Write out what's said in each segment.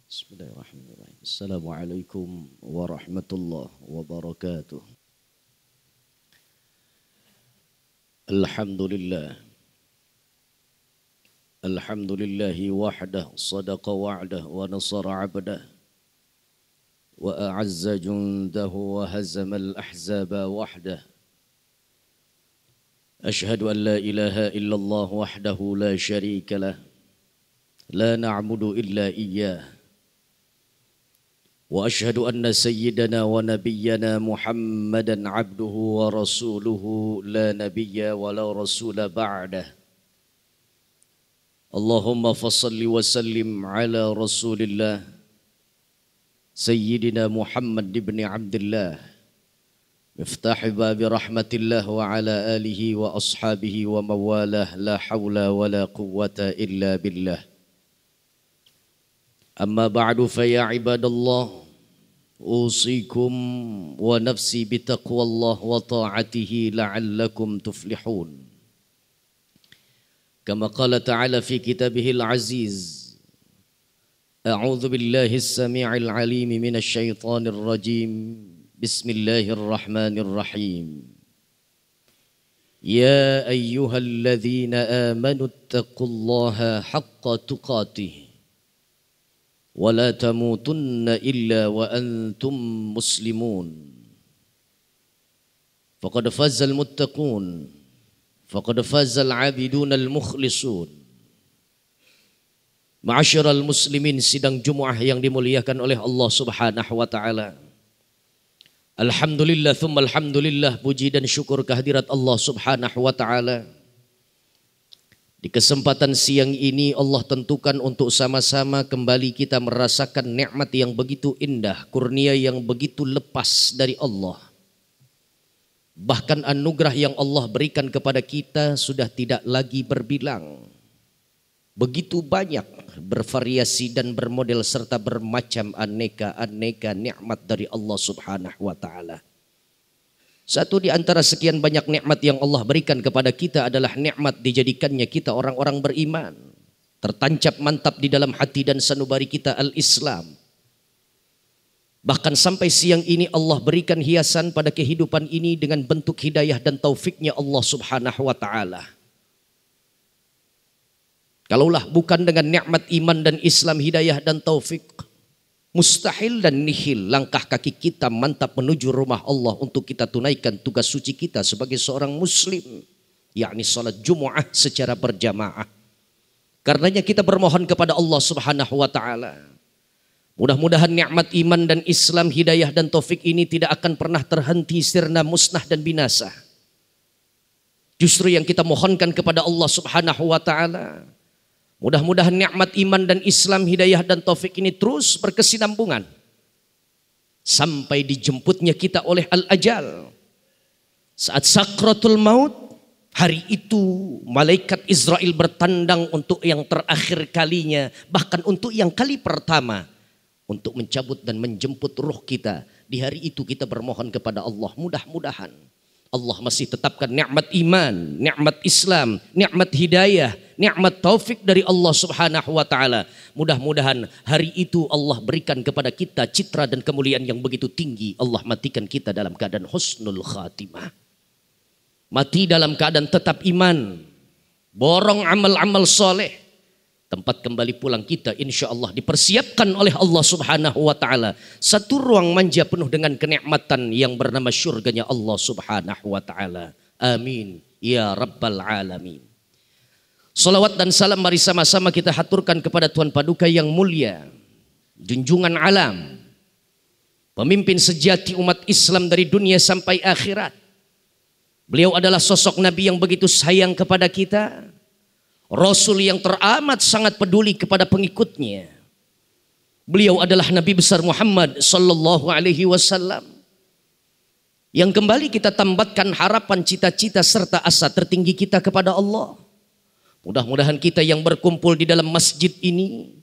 Bismillahirrahmanirrahim. Assalamualaikum warahmatullahi wabarakatuh. Alhamdulillah. Alhamdulillahi wahdah sadaqa wa'dah wa nasara 'abdah wa a'azza jundahu wa hazama al-ahzaba wahdah. Ashhadu an la ilaha illallah wahdahu la syarika lah. La na'budu illa iyyah. Wa ashhadu anna sayyidana wa nabiyyana Muhammadan abduhu wa rasuluhu la nabiyya wa la rasula ba'dah. Allahumma fassalli wa sallim ala rasulillah Sayyidina Muhammad ibn Abdullah miftah babi rahmatillah wa ala alihi wa ashabihi wa mawalah la hawla wa la quwwata illa billah. Amma ba'du fa ya ibadallah usikum wa nafsi bitaqwallah wa ta'atihi la'allakum tuflihun. Kama qala ta'ala fi kitabihil aziz. A'udzu billahi as-sami'il 'alim minasy syaithanir rajim. Bismillahirrahmanirrahim. Ya ayyuhalladzina amanu taqullaha haqqa tuqatih. ولا تموتن إلا وأنتم مسلمون فقد فاز المتقون فقد فاز العابدون المخلصون. Ma'asyiral muslimin, sidang Jumat yang dimuliakan oleh Allah Subhanahu wa taala. Alhamdulillah thumma alhamdulillah, puji dan syukur kehadirat Allah Subhanahu wa taala. Di kesempatan siang ini Allah tentukan untuk sama-sama kembali kita merasakan nikmat yang begitu indah, kurnia yang begitu lepas dari Allah. Bahkan anugerah yang Allah berikan kepada kita sudah tidak lagi berbilang. Begitu banyak, bervariasi dan bermodel serta bermacam aneka-aneka nikmat dari Allah Subhanahu wa taala. Satu di antara sekian banyak nikmat yang Allah berikan kepada kita adalah nikmat dijadikannya kita orang-orang beriman. Tertancap mantap di dalam hati dan sanubari kita al-Islam. Bahkan sampai siang ini Allah berikan hiasan pada kehidupan ini dengan bentuk hidayah dan taufiknya Allah Subhanahu wa ta'ala. Kalaulah bukan dengan nikmat iman dan Islam, hidayah dan taufik, mustahil dan nihil langkah kaki kita mantap menuju rumah Allah untuk kita tunaikan tugas suci kita sebagai seorang muslim, yakni salat Jumat secara berjamaah. Karenanya kita bermohon kepada Allah Subhanahu wa taala, mudah-mudahan nikmat iman dan Islam, hidayah dan taufik ini tidak akan pernah terhenti, sirna, musnah dan binasa. Justru yang kita mohonkan kepada Allah Subhanahu wa taala, mudah-mudahan nikmat iman dan Islam, hidayah dan taufik ini terus berkesinambungan sampai dijemputnya kita oleh al-ajal. Saat sakratul maut, hari itu malaikat Israel bertandang untuk yang terakhir kalinya, bahkan untuk yang kali pertama, untuk mencabut dan menjemput ruh kita. Di hari itu kita bermohon kepada Allah, mudah-mudahan Allah masih tetapkan nikmat iman, nikmat Islam, nikmat hidayah, nikmat taufik dari Allah Subhanahu wa taala. Mudah-mudahan hari itu Allah berikan kepada kita citra dan kemuliaan yang begitu tinggi. Allah matikan kita dalam keadaan husnul khatimah. Mati dalam keadaan tetap iman, borong amal-amal soleh. Tempat kembali pulang kita insya Allah dipersiapkan oleh Allah Subhanahu wa ta'ala. Satu ruang manja penuh dengan kenikmatan yang bernama syurganya Allah Subhanahu wa ta'ala. Amin ya rabbal alamin. Salawat dan salam mari sama-sama kita haturkan kepada Tuhan Paduka yang mulia, junjungan alam, pemimpin sejati umat Islam dari dunia sampai akhirat. Beliau adalah sosok Nabi yang begitu sayang kepada kita, Rasul yang teramat sangat peduli kepada pengikutnya. Beliau adalah Nabi besar Muhammad sallallahu alaihi wasallam yang kembali kita tambatkan harapan, cita-cita serta asa tertinggi kita kepada Allah. Mudah-mudahan kita yang berkumpul di dalam masjid ini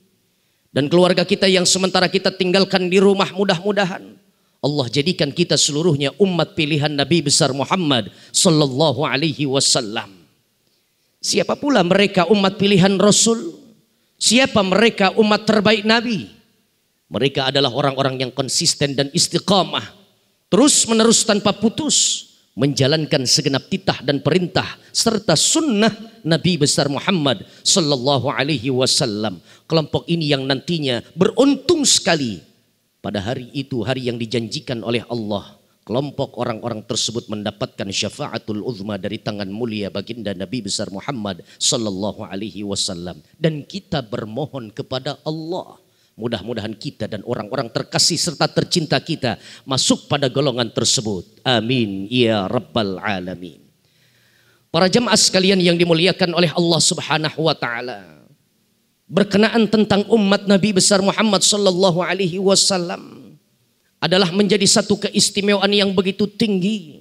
dan keluarga kita yang sementara kita tinggalkan di rumah, mudah-mudahan Allah jadikan kita seluruhnya umat pilihan Nabi besar Muhammad sallallahu alaihi wasallam. Siapa pula mereka umat pilihan Rasul? Siapa mereka umat terbaik Nabi? Mereka adalah orang-orang yang konsisten dan istiqamah, terus menerus tanpa putus menjalankan segenap titah dan perintah serta sunnah Nabi besar Muhammad sallallahu alaihi wasallam. Kelompok ini yang nantinya beruntung sekali pada hari itu, hari yang dijanjikan oleh Allah. Kelompok orang-orang tersebut mendapatkan syafaatul uzma dari tangan mulia baginda Nabi besar Muhammad sallallahu alaihi wasallam. Dan kita bermohon kepada Allah, mudah-mudahan kita dan orang-orang terkasih serta tercinta kita masuk pada golongan tersebut. Amin ya rabbal alamin. Para jamaah sekalian yang dimuliakan oleh Allah Subhanahu wa taala, berkenaan tentang umat Nabi besar Muhammad sallallahu alaihi wasallam adalah menjadi satu keistimewaan yang begitu tinggi.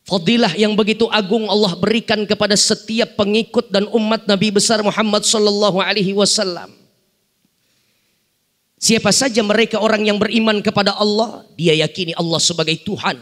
Fadilah yang begitu agung Allah berikan kepada setiap pengikut dan umat Nabi besar Muhammad sallallahu alaihi wasallam. Siapa saja mereka orang yang beriman kepada Allah, dia yakini Allah sebagai Tuhan.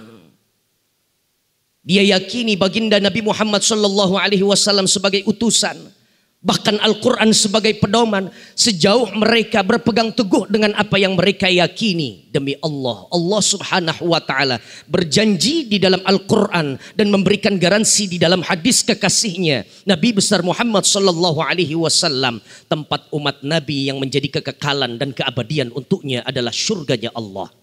Dia yakini baginda Nabi Muhammad sallallahu alaihi wasallam sebagai utusan. Bahkan Al-Quran sebagai pedoman. Sejauh mereka berpegang teguh dengan apa yang mereka yakini demi Allah. Allah Subhanahu wa ta'ala berjanji di dalam Al-Quran dan memberikan garansi di dalam hadis kekasihnya Nabi besar Muhammad sallallahu alaihi wasallam. Tempat umat Nabi yang menjadi kekekalan dan keabadian untuknya adalah surganya Allah.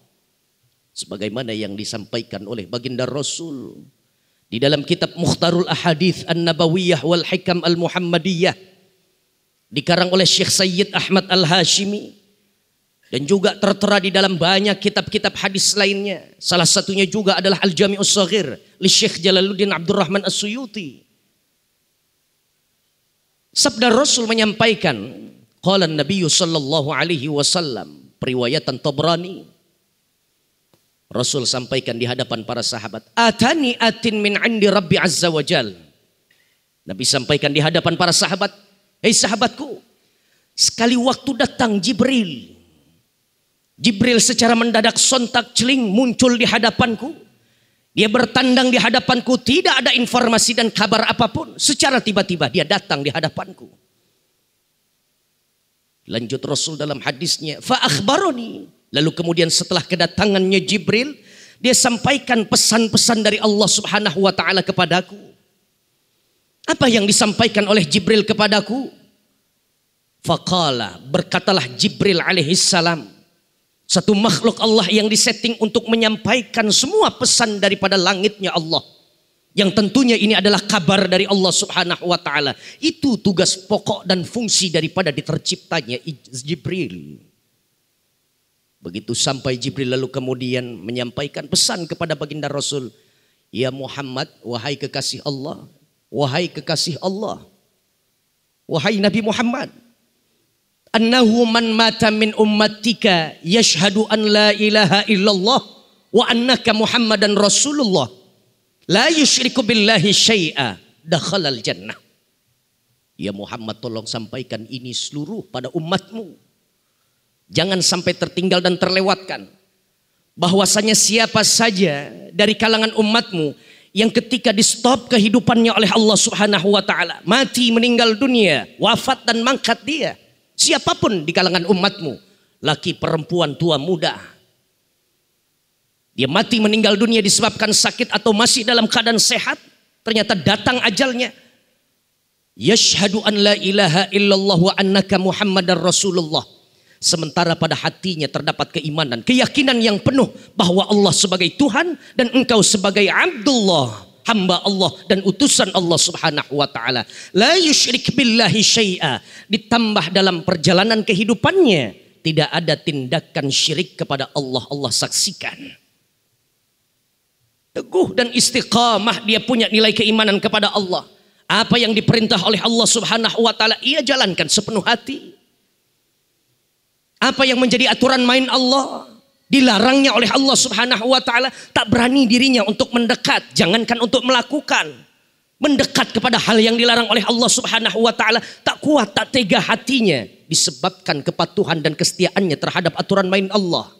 Sebagaimana yang disampaikan oleh baginda Rasul di dalam kitab Mukhtarul Ahadith An-Nabawiyah wal Hikam Al-Muhammadiyah, dikarang oleh Syekh Sayyid Ahmad Al-Hashimi, dan juga tertera di dalam banyak kitab-kitab hadis lainnya. Salah satunya juga adalah Al-Jami'us Shaghir li Syekh Jalaluddin Abdurrahman As-Suyuti. Sabda Rasul menyampaikan, qala Nabi sallallahu alaihi wasallam, periwayatan Tabrani. Rasul sampaikan di hadapan para sahabat, atani atin min indi Rabbi azza wa jal. Nabi sampaikan di hadapan para sahabat, hei sahabatku, sekali waktu datang Jibril. Jibril secara mendadak sontak celing muncul di hadapanku. Dia bertandang di hadapanku, tidak ada informasi dan kabar apapun. Secara tiba-tiba dia datang di hadapanku. Lanjut Rasul dalam hadisnya, fa akhbaroni. Lalu kemudian setelah kedatangannya Jibril, dia sampaikan pesan-pesan dari Allah Subhanahu wa ta'ala kepadaku. Apa yang disampaikan oleh Jibril kepadaku? Faqala, berkatalah Jibril alaihi salam, satu makhluk Allah yang disetting untuk menyampaikan semua pesan daripada langitnya Allah, yang tentunya ini adalah kabar dari Allah Subhanahu wa ta'ala. Itu tugas pokok dan fungsi daripada diterciptanya Jibril. Begitu sampai Jibril lalu kemudian menyampaikan pesan kepada baginda Rasul, ya Muhammad, wahai kekasih Allah, wahai kekasih Allah, wahai Nabi Muhammad, annahu man mata min ummatika yashhadu an la ilaha illallah wa annaka Muhammadan Rasulullah la yusyriku billahi syai'a dakhalal jannah. Ya Muhammad, tolong sampaikan ini seluruh pada umatmu. Jangan sampai tertinggal dan terlewatkan bahwasanya siapa saja dari kalangan umatmu yang ketika di stop kehidupannya oleh Allah Subhanahu wa ta'ala, mati meninggal dunia, wafat dan mangkat dia, siapapun di kalangan umatmu, laki perempuan tua muda, dia mati meninggal dunia disebabkan sakit atau masih dalam keadaan sehat, ternyata datang ajalnya, yashhadu an la ilaha illallah wa annaka Muhammadar Rasulullah, sementara pada hatinya terdapat keimanan, keyakinan yang penuh bahwa Allah sebagai Tuhan dan engkau sebagai Abdullah, hamba Allah dan utusan Allah Subhanahu wa ta'ala. La yusyrik billahi syai'a, ditambah dalam perjalanan kehidupannya tidak ada tindakan syirik kepada Allah. Allah saksikan teguh dan istiqamah, dia punya nilai keimanan kepada Allah. Apa yang diperintah oleh Allah Subhanahu wa ta'ala ia jalankan sepenuh hati. Apa yang menjadi aturan main Allah, dilarangnya oleh Allah Subhanahu wa ta'ala, tak berani dirinya untuk mendekat, jangankan untuk melakukan. Mendekat kepada hal yang dilarang oleh Allah Subhanahu wa ta'ala, tak kuat, tak tega hatinya, disebabkan kepatuhan dan kesetiaannya terhadap aturan main Allah.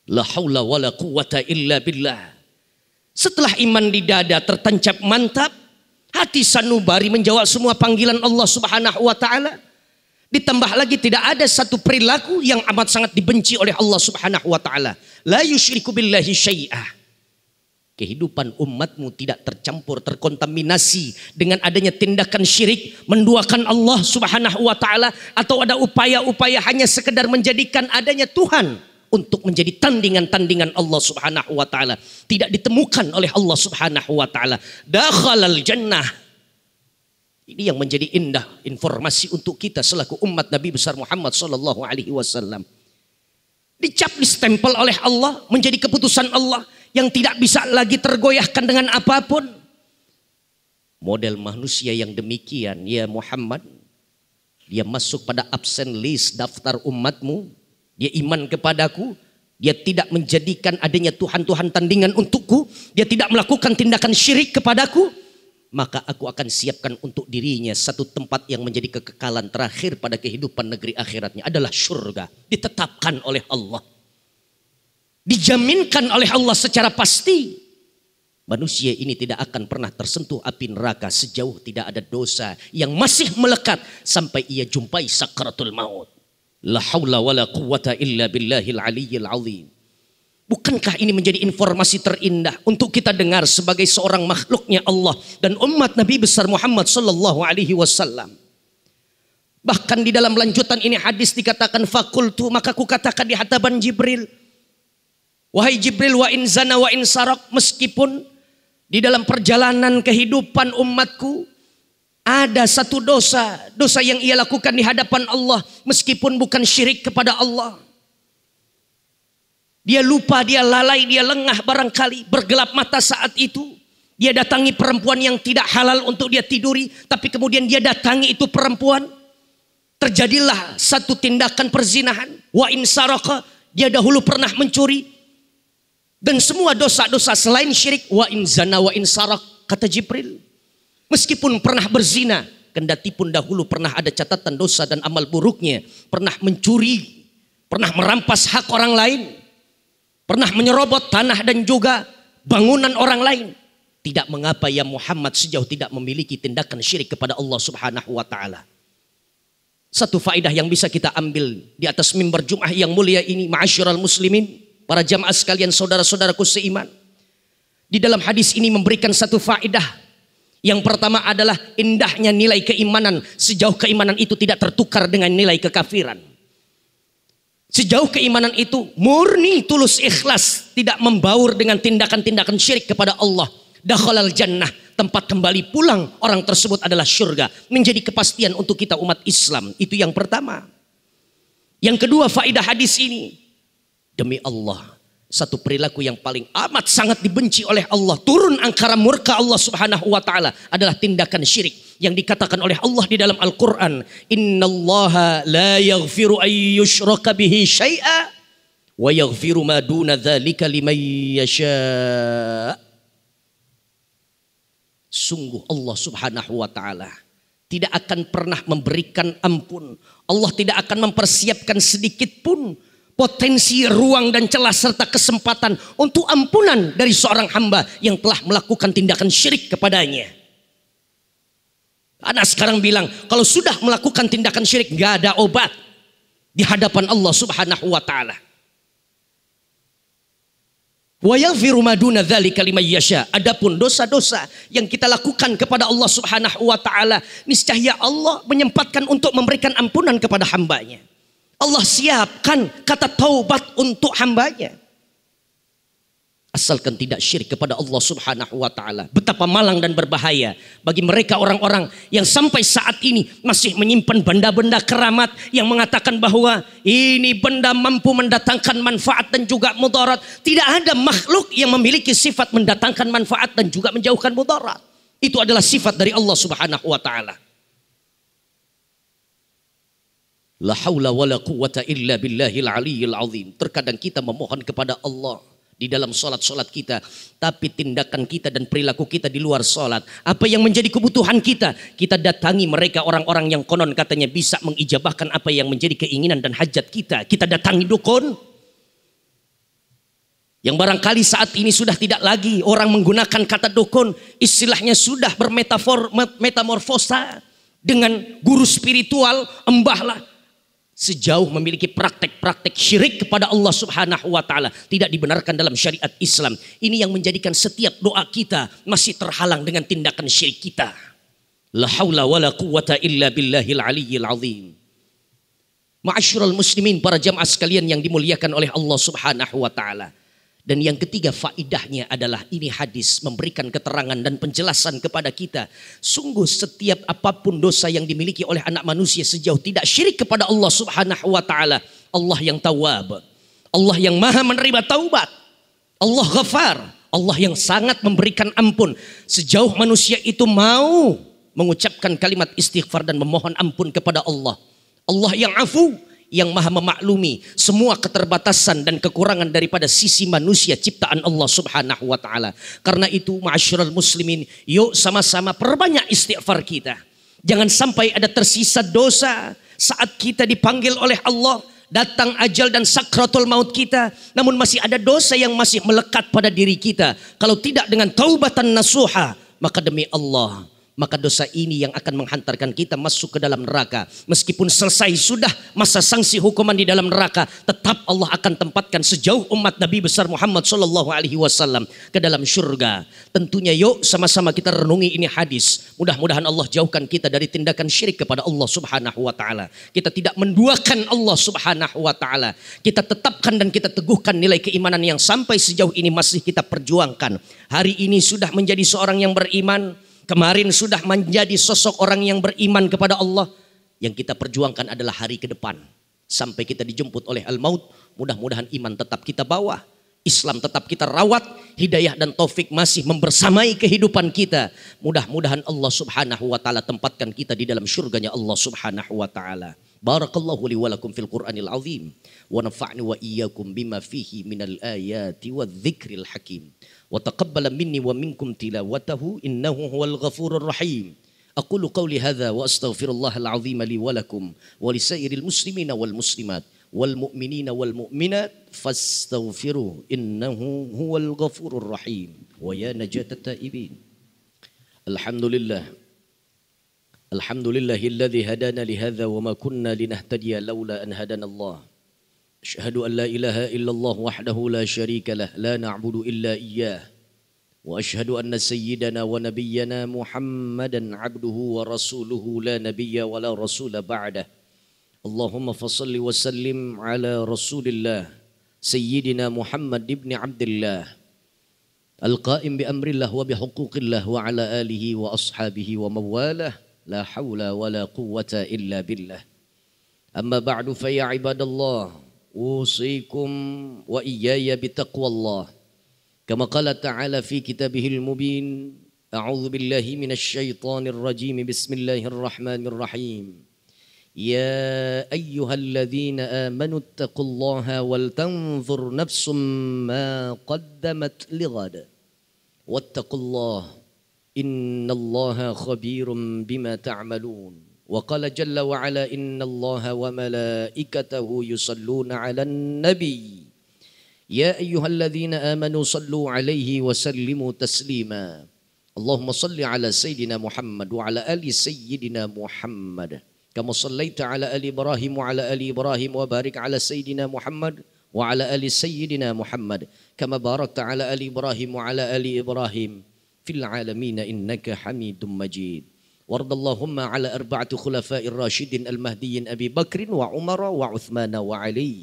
La haula wa la quwata illa billah. Setelah iman di dada tertancap mantap, hati sanubari menjawab semua panggilan Allah Subhanahu wa ta'ala. Ditambah lagi tidak ada satu perilaku yang amat sangat dibenci oleh Allah Subhanahu wa taala. La yusyriku billahi syai'ah. Kehidupan umatmu tidak tercampur, terkontaminasi dengan adanya tindakan syirik, menduakan Allah Subhanahu wa taala, atau ada upaya-upaya hanya sekedar menjadikan adanya Tuhan untuk menjadi tandingan-tandingan Allah Subhanahu wa taala. Tidak ditemukan oleh Allah Subhanahu wa taala. Dakhalal jannah. Ini yang menjadi indah informasi untuk kita selaku umat Nabi besar Muhammad sallallahu alaihi wasallam. Dicap, distempel oleh Allah menjadi keputusan Allah yang tidak bisa lagi tergoyahkan dengan apapun. Model manusia yang demikian, ya Muhammad, dia masuk pada absen list daftar umatmu. Dia iman kepadaku, dia tidak menjadikan adanya Tuhan-Tuhan tandingan untukku, dia tidak melakukan tindakan syirik kepadaku, maka aku akan siapkan untuk dirinya satu tempat yang menjadi kekekalan terakhir pada kehidupan negeri akhiratnya, adalah surga. Ditetapkan oleh Allah, dijaminkan oleh Allah secara pasti. Manusia ini tidak akan pernah tersentuh api neraka sejauh tidak ada dosa yang masih melekat sampai ia jumpai sakratul maut. La haula wala quwwata illa billahil aliyyil azim. Bukankah ini menjadi informasi terindah untuk kita dengar sebagai seorang makhluknya Allah dan umat Nabi besar Muhammad sallallahu alaihi wasallam. Bahkan di dalam lanjutan ini hadis dikatakan fakultu, maka ku katakan di hadapan Jibril, wahai Jibril, wa in zana wa in sarak, meskipun di dalam perjalanan kehidupan umatku ada satu dosa yang ia lakukan di hadapan Allah, meskipun bukan syirik kepada Allah. Dia lupa, dia lalai, dia lengah barangkali, bergelap mata saat itu. Dia datangi perempuan yang tidak halal untuk dia tiduri, tapi kemudian dia datangi itu perempuan. Terjadilah satu tindakan perzinahan. Wa in saraka, dia dahulu pernah mencuri. Dan semua dosa-dosa selain syirik. Wa in zana wa in sarak, kata Jibril. Meskipun pernah berzina, kendati pun dahulu pernah ada catatan dosa dan amal buruknya, pernah mencuri, pernah merampas hak orang lain, pernah menyerobot tanah dan juga bangunan orang lain, tidak mengapa ya Muhammad sejauh tidak memiliki tindakan syirik kepada Allah Subhanahu wa taala. Satu faedah yang bisa kita ambil di atas mimbar Jumat yang mulia ini, ma'asyiral muslimin, para jamaah sekalian, saudara-saudaraku seiman. Di dalam hadis ini memberikan satu faedah. Yang pertama adalah indahnya nilai keimanan sejauh keimanan itu tidak tertukar dengan nilai kekafiran. Sejauh keimanan itu murni, tulus, ikhlas, tidak membaur dengan tindakan-tindakan syirik kepada Allah. Dakhalal jannah, tempat kembali pulang orang tersebut adalah surga. Menjadi kepastian untuk kita umat Islam. Itu yang pertama. Yang kedua, faedah hadis ini, demi Allah, satu perilaku yang paling amat sangat dibenci oleh Allah, turun angkara murka Allah Subhanahu wa taala, adalah tindakan syirik yang dikatakan oleh Allah di dalam Al-Qur'an, innallaha la yaghfiru ay yushraka bihi syai'a wa yaghfiru ma duna dzalika liman yasha. Sungguh Allah Subhanahu wa taala tidak akan pernah memberikan ampun. Allah tidak akan mempersiapkan sedikit pun potensi, ruang dan celah serta kesempatan untuk ampunan dari seorang hamba yang telah melakukan tindakan syirik kepadanya. Anak sekarang bilang kalau sudah melakukan tindakan syirik gak ada obat di hadapan Allah Subhanahu wa taala. Wa yaghfiru ma duna dzalika liman yasha. Adapun dosa-dosa yang kita lakukan kepada Allah Subhanahu wa taala, niscaya Allah menyempatkan untuk memberikan ampunan kepada hambanya. Allah siapkan kata taubat untuk hambanya. Asalkan tidak syirik kepada Allah Subhanahu wa taala. Betapa malang dan berbahaya bagi mereka orang-orang yang sampai saat ini masih menyimpan benda-benda keramat yang mengatakan bahwa ini benda mampu mendatangkan manfaat dan juga mudarat. Tidak ada makhluk yang memiliki sifat mendatangkan manfaat dan juga menjauhkan mudarat. Itu adalah sifat dari Allah Subhanahu wa taala. La haula wala quwwata illa billahil aliyyil azim. Terkadang kita memohon kepada Allah di dalam salat-salat kita, tapi tindakan kita dan perilaku kita di luar salat. Apa yang menjadi kebutuhan kita? Kita datangi mereka orang-orang yang konon katanya bisa mengijabahkan apa yang menjadi keinginan dan hajat kita. Kita datangi dukun yang barangkali saat ini sudah tidak lagi orang menggunakan kata dukun, istilahnya sudah bermetamorfosa. dengan guru spiritual, embahlah, sejauh memiliki praktek-praktek syirik kepada Allah Subhanahu wa taala, tidak dibenarkan dalam syariat Islam. Ini yang menjadikan setiap doa kita masih terhalang dengan tindakan syirik kita. La haula wala quwata illa billahil aliyyil azim. Ma'asyiral muslimin, para jamaah sekalian yang dimuliakan oleh Allah Subhanahu wa taala. Dan yang ketiga faidahnya adalah ini hadis memberikan keterangan dan penjelasan kepada kita. Sungguh setiap apapun dosa yang dimiliki oleh anak manusia sejauh tidak syirik kepada Allah Subhanahu wa taala, Allah yang tawwab, Allah yang maha menerima taubat, Allah ghafar, Allah yang sangat memberikan ampun. Sejauh manusia itu mau mengucapkan kalimat istighfar dan memohon ampun kepada Allah. Allah yang afu, yang maha memaklumi semua keterbatasan dan kekurangan daripada sisi manusia ciptaan Allah Subhanahu wa taala. Karena itu ma'asyiral muslimin, yuk sama-sama perbanyak istighfar kita. Jangan sampai ada tersisa dosa saat kita dipanggil oleh Allah, datang ajal dan sakratul maut kita, namun masih ada dosa yang masih melekat pada diri kita. Kalau tidak dengan taubatan nasuha, maka demi Allah, maka dosa ini yang akan menghantarkan kita masuk ke dalam neraka. Meskipun selesai sudah masa sanksi hukuman di dalam neraka, tetap Allah akan tempatkan sejauh umat Nabi besar Muhammad sallallahu alaihi wasallam ke dalam surga. Tentunya yuk sama-sama kita renungi ini hadis. Mudah-mudahan Allah jauhkan kita dari tindakan syirik kepada Allah Subhanahu wa taala. Kita tidak menduakan Allah Subhanahu wa taala. Kita tetapkan dan kita teguhkan nilai keimanan yang sampai sejauh ini masih kita perjuangkan. Hari ini sudah menjadi seorang yang beriman. Kemarin sudah menjadi sosok orang yang beriman kepada Allah. Yang kita perjuangkan adalah hari ke depan. Sampai kita dijemput oleh al-maut. Mudah-mudahan iman tetap kita bawa. Islam tetap kita rawat. Hidayah dan taufik masih membersamai kehidupan kita. Mudah-mudahan Allah Subhanahu wa ta'ala tempatkan kita di dalam syurganya Allah Subhanahu wa ta'ala. Barakallahu li wa lakum fil Qur'anil azim. Wa nafa'ni wa iyyakum bima fihi minal ayati wa dzikril hakim. Wa taqabbala minni wa minkum tilawatahu innahu huwal ghafurur rahim. Aqulu qawli hadza wa astaghfirullahal azim li wa lakum wa lisairil muslimina wal muslimat wal mu'minina wal mu'minat fastaghfiruhu innahu huwal ghafurur rahim. Wa ya najatat taibin. Alhamdulillah. Alhamdulillahilladzi hadana li hadza wa ma kunna linahtadiya laula an hadana Allah. أشهد أن لا إله إلا الله وحده لا شريك له لا نعبد إلا إياه وأشهد أن سيدنا ونبينا محمدا عبده ورسوله لا نبي ولا رسول بعده اللهم فصل وسلم على رسول الله سيدنا محمد بن عبد الله القائم بأمر الله وبحقوق الله وعلى آله وأصحابه ومواله لا حول ولا قوة إلا بالله أما بعد فيا عباد الله أوصيكم وإياي بتقوى الله كما قال تعالى في كتابه المبين أعوذ بالله من الشيطان الرجيم بسم الله الرحمن الرحيم يا أيها الذين آمنوا اتقوا الله ولتنظر نفس ما قدمت لغد واتقوا الله إن الله خبير بما تعملون وقال جل وعلا إن الله وملائكته يصلون على النبي يا أيها الذين آمنوا صلوا عليه وسلموا تسليما اللهم صل على سيدنا محمد وعلى آل سيدنا محمد كما صليت على آل إبراهيم وعلى آل إبراهيم وبارك على سيدنا محمد وعلى آل سيدنا محمد كما باركت على آل إبراهيم وعلى آل إبراهيم في العالمين إنك حميد مجيد وارض اللهم على أربعة خلفاء الراشدين المهديين أبي بكر وعمر وعثمان وعلي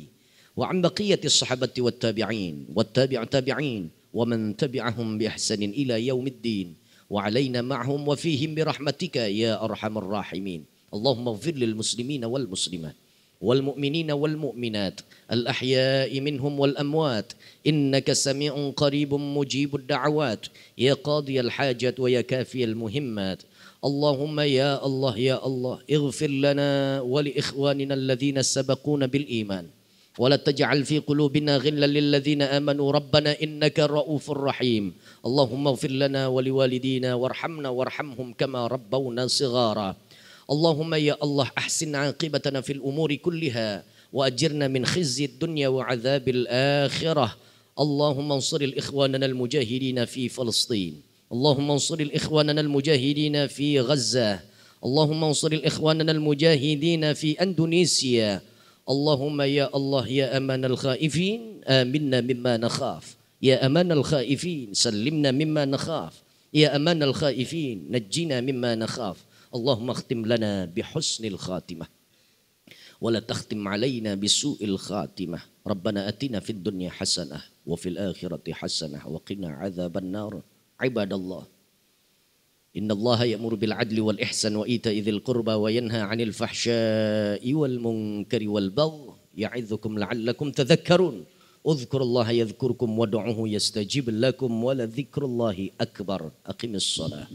وعن بقية الصحابة والتابعين والتابع تابعين ومن تبعهم بإحسان إلى يوم الدين وعلينا معهم وفيهم برحمتك يا أرحم الراحمين اللهم اغفر للمسلمين والمسلمات والمؤمنين والمؤمنات الأحياء منهم والأموات إنك سميع قريب مجيب الدعوات يا قاضي الحاجات ويا كافي المهمات اللهم يا الله يا الله اغفر لنا ولإخواننا الذين سبقونا بالإيمان ولا تجعل في قلوبنا غلا للذين آمنوا ربنا إنك رؤوف رحيم اللهم اغفر لنا ولوالدينا وارحمنا وارحمهم كما ربونا صغارا اللهم يا الله أحسن عاقبتنا في الأمور كلها وأجرنا من خزي الدنيا وعذاب الآخرة اللهم انصر الإخواننا المجاهدين في فلسطين اللهم انصر الإخواننا المجاهدين في غزة اللهم انصر الإخواننا المجاهدين في أندونيسيا. اللهم يا الله يا أمان الخائفين آمنا مما نخاف، يا أمان الخائفين سلمنا مما نخاف، يا أمان الخائفين نجنا مما نخاف. اللهم اختم لنا بحسن الخاتمة ولا تختم علينا بسوء الخاتمة. ربنا أتنا في الدنيا حسنة وفي الآخرة حسنة وقنا عذاب النار. عباد الله، إن الله يأمر بالعدل والإحسان وإيتاء ذي القربى وينهى عن الفحشاء والمنكر والبغي يعظكم لعلكم تذكرون. اذكروا الله يذكركم وادعوه يستجيب لكم ولذكر الله أكبر. أقم الصلاة.